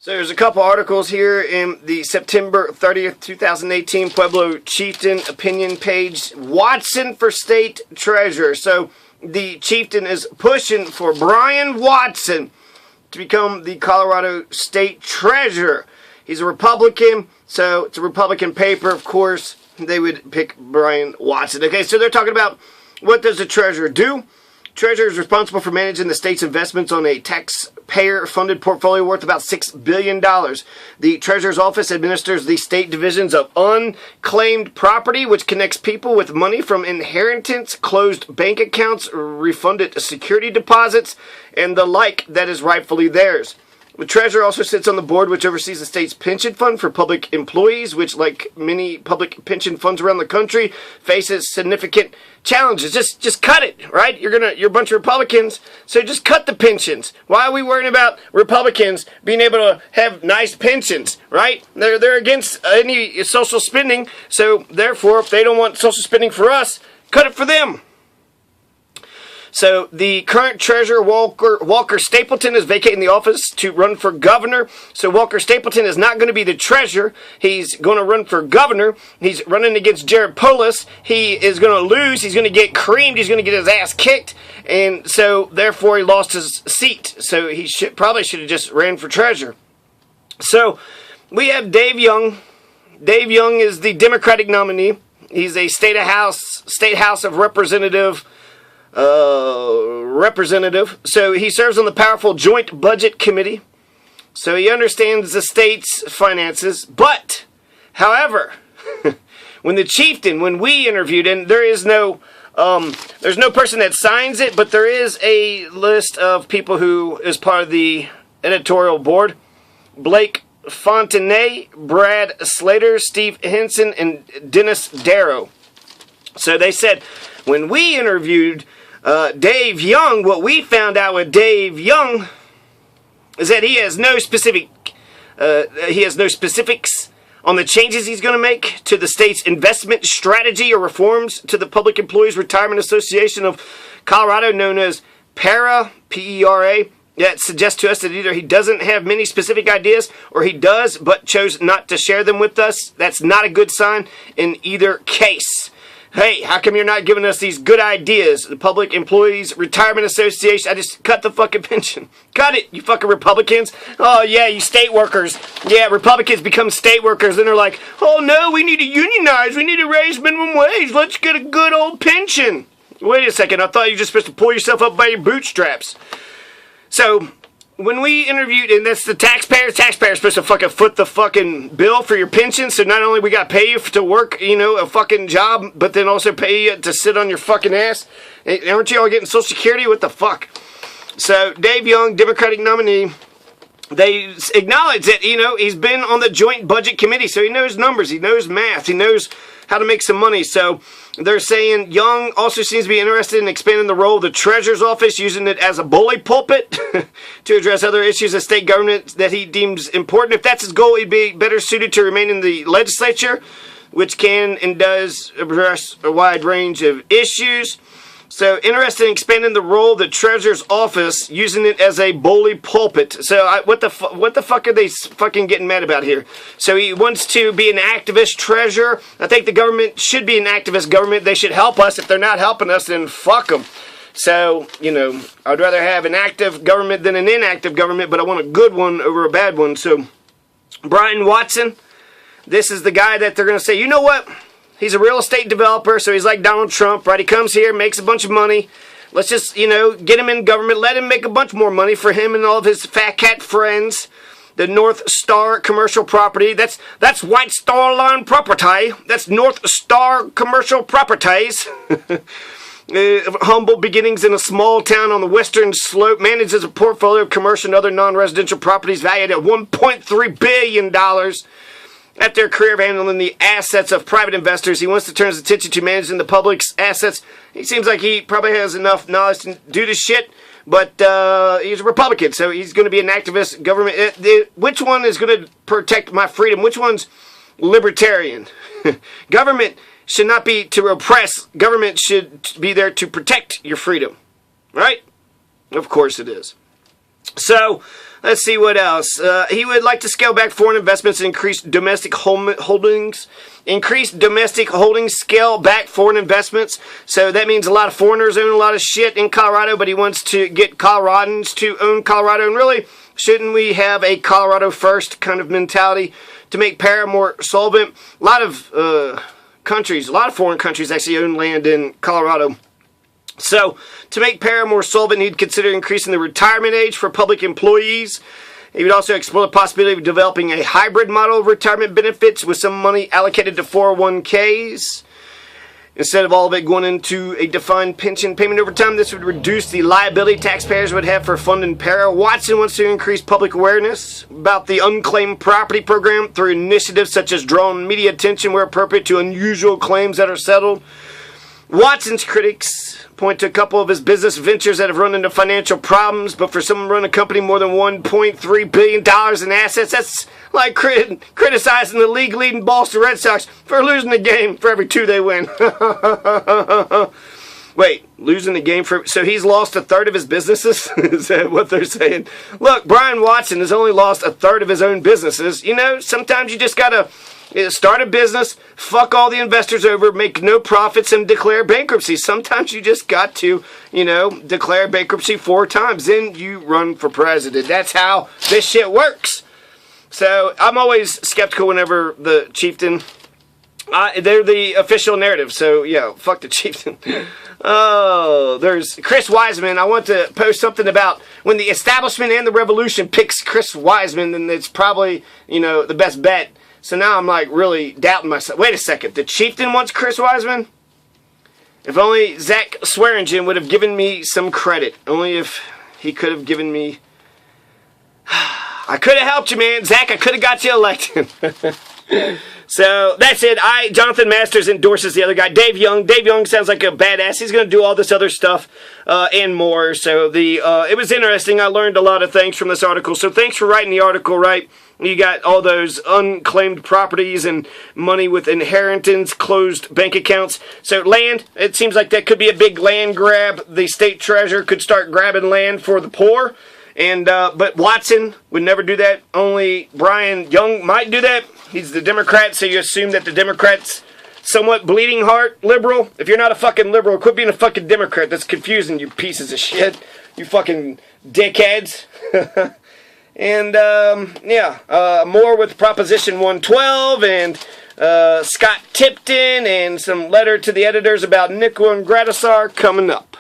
So there's a couple articles here in the September 30th, 2018 Pueblo Chieftain opinion page. Watson for state treasurer. So the chieftain is pushing for Brian Watson to become the Colorado state treasurer. He's a Republican, so it's a Republican paper, of course. They would pick Brian Watson. Okay, so they're talking about what does the treasurer do? Treasurer is responsible for managing the state's investments on a taxpayer-funded portfolio worth about $6 billion. The treasurer's office administers the state divisions of unclaimed property, which connects people with money from inheritance, closed bank accounts, refunded security deposits, and the like that is rightfully theirs. The treasurer also sits on the board which oversees the state's pension fund for public employees, which, like many public pension funds around the country, faces significant challenges. Just cut it, right? You're a bunch of Republicans, so just cut the pensions. Why are we worrying about Republicans being able to have nice pensions, right? They're against any social spending, so therefore, if they don't want social spending for us, cut it for them. So the current treasurer, Walker Stapleton, is vacating the office to run for governor. So Walker Stapleton is not going to be the treasurer. He's going to run for governor. He's running against Jared Polis. He is going to lose. He's going to get creamed. He's going to get his ass kicked. And so therefore he lost his seat. So he probably should have just ran for treasurer. So we have Dave Young. Dave Young is the Democratic nominee. He's a state House of Representative. So he serves on the powerful Joint Budget Committee. So he understands the state's finances. But, however, when we interviewed, and there's no person that signs it, but there is a list of people who is part of the editorial board. Blake Fontenay, Brad Slater, Steve Henson, and Dennis Darrow. So they said, when we interviewed Dave Young, what we found out with Dave Young is that he has no specifics on the changes he's going to make to the state's investment strategy or reforms to the Public Employees Retirement Association of Colorado, known as PERA, P-E-R-A. That suggests to us that either he doesn't have many specific ideas or he does but chose not to share them with us. That's not a good sign in either case. Hey, how come you're not giving us these good ideas? The Public Employees Retirement Association, I just cut the fucking pension. Cut it, you fucking Republicans. Oh, yeah, you state workers. Yeah, Republicans become state workers, and they're like, oh, no, we need to unionize. We need to raise minimum wage. Let's get a good old pension. Wait a second, I thought you were just supposed to pull yourself up by your bootstraps. So, when we interviewed, and that's the taxpayers supposed to fucking foot the fucking bill for your pension, so not only we got to pay you to work, a fucking job, but then also pay you to sit on your fucking ass. Aren't you all getting Social Security? What the fuck? So, Dave Young, Democratic nominee, they acknowledge that, he's been on the Joint Budget Committee, so he knows numbers, he knows math, he knows how to make some money. So they're saying Young also seems to be interested in expanding the role of the treasurer's office, using it as a bully pulpit to address other issues of state government that he deems important. If that's his goal, he'd be better suited to remain in the legislature, which can and does address a wide range of issues. So, interested in expanding the role of the treasurer's office, using it as a bully pulpit. So, what the fuck are they fucking getting mad about here? So, he wants to be an activist treasurer. I think the government should be an activist government. They should help us. If they're not helping us, then fuck them. So, I'd rather have an active government than an inactive government, but I want a good one over a bad one. So, Brian Watson, this is the guy that they're going to say, you know what? He's a real estate developer, so he's like Donald Trump, right? He comes here, makes a bunch of money. Let's just, get him in government. Let him make a bunch more money for him and all of his fat cat friends. The North Star Commercial Property. That's White Star Line Property. That's North Star Commercial Properties. Humble beginnings in a small town on the western slope. Manages a portfolio of commercial and other non-residential properties valued at $1.3 billion. After a career of handling the assets of private investors, he wants to turn his attention to managing the public's assets. He seems like he probably has enough knowledge to do this shit, but he's a Republican, so he's going to be an activist government. Which one is going to protect my freedom? Which one's libertarian? Government should not be to oppress. Government should be there to protect your freedom, right? Of course it is. So, Let's see what else. He would like to scale back foreign investments and increase domestic holdings. Increase domestic holdings, scale back foreign investments. So that means a lot of foreigners own a lot of shit in Colorado, but he wants to get Coloradans to own Colorado. And really, shouldn't we have a Colorado first kind of mentality to make Para more solvent? A lot of countries, a lot of foreign countries actually own land in Colorado. So, to make Para more solvent, he'd consider increasing the retirement age for public employees. He would also explore the possibility of developing a hybrid model of retirement benefits with some money allocated to 401ks. Instead of all of it going into a defined pension payment over time, this would reduce the liability taxpayers would have for funding Para. Watson wants to increase public awareness about the unclaimed property program through initiatives such as drawing media attention where appropriate to unusual claims that are settled. Watson's critics point to a couple of his business ventures that have run into financial problems, but for someone to run a company more than $1.3 billion in assets, that's like criticizing the league-leading Boston Red Sox for losing the game for every 2 they win. Wait, losing the game for... So he's lost a third of his businesses? Is that what they're saying? Look, Brian Watson has only lost a third of his own businesses. You know, sometimes you just gotta... start a business, fuck all the investors over, make no profits, and declare bankruptcy. Sometimes you just got to, declare bankruptcy 4 times. Then you run for president. That's how this shit works. So I'm always skeptical whenever the chieftain... they're the official narrative, so yeah, fuck the chieftain. Oh, there's Chris Wiseman. I want to post something about when the establishment and the revolution picks Chris Wiseman, then it's probably, the best bet. So now I'm like really doubting myself. Wait a second, the chieftain wants Chris Wiseman? If only Zach Swearingen would have given me some credit. Only if he could have given me... I could have helped you, man. Zach, I could have got you elected. So, that's it. Jonathan Masters endorses the other guy, Dave Young. Dave Young sounds like a badass. He's going to do all this other stuff and more. So, it was interesting. I learned a lot of things from this article. So, thanks for writing the article, right? You got all those unclaimed properties and money with inheritance, closed bank accounts. So, land, it seems like that could be a big land grab. The state treasurer could start grabbing land for the poor. And but Watson would never do that. Only Brian Young might do that. He's the Democrat, so you assume that the Democrat's somewhat bleeding heart liberal. If you're not a fucking liberal, quit being a fucking Democrat. That's confusing, you pieces of shit. You fucking dickheads. And, more with Proposition 112 and Scott Tipton and some letter to the editors about Nikola and Gradisar coming up.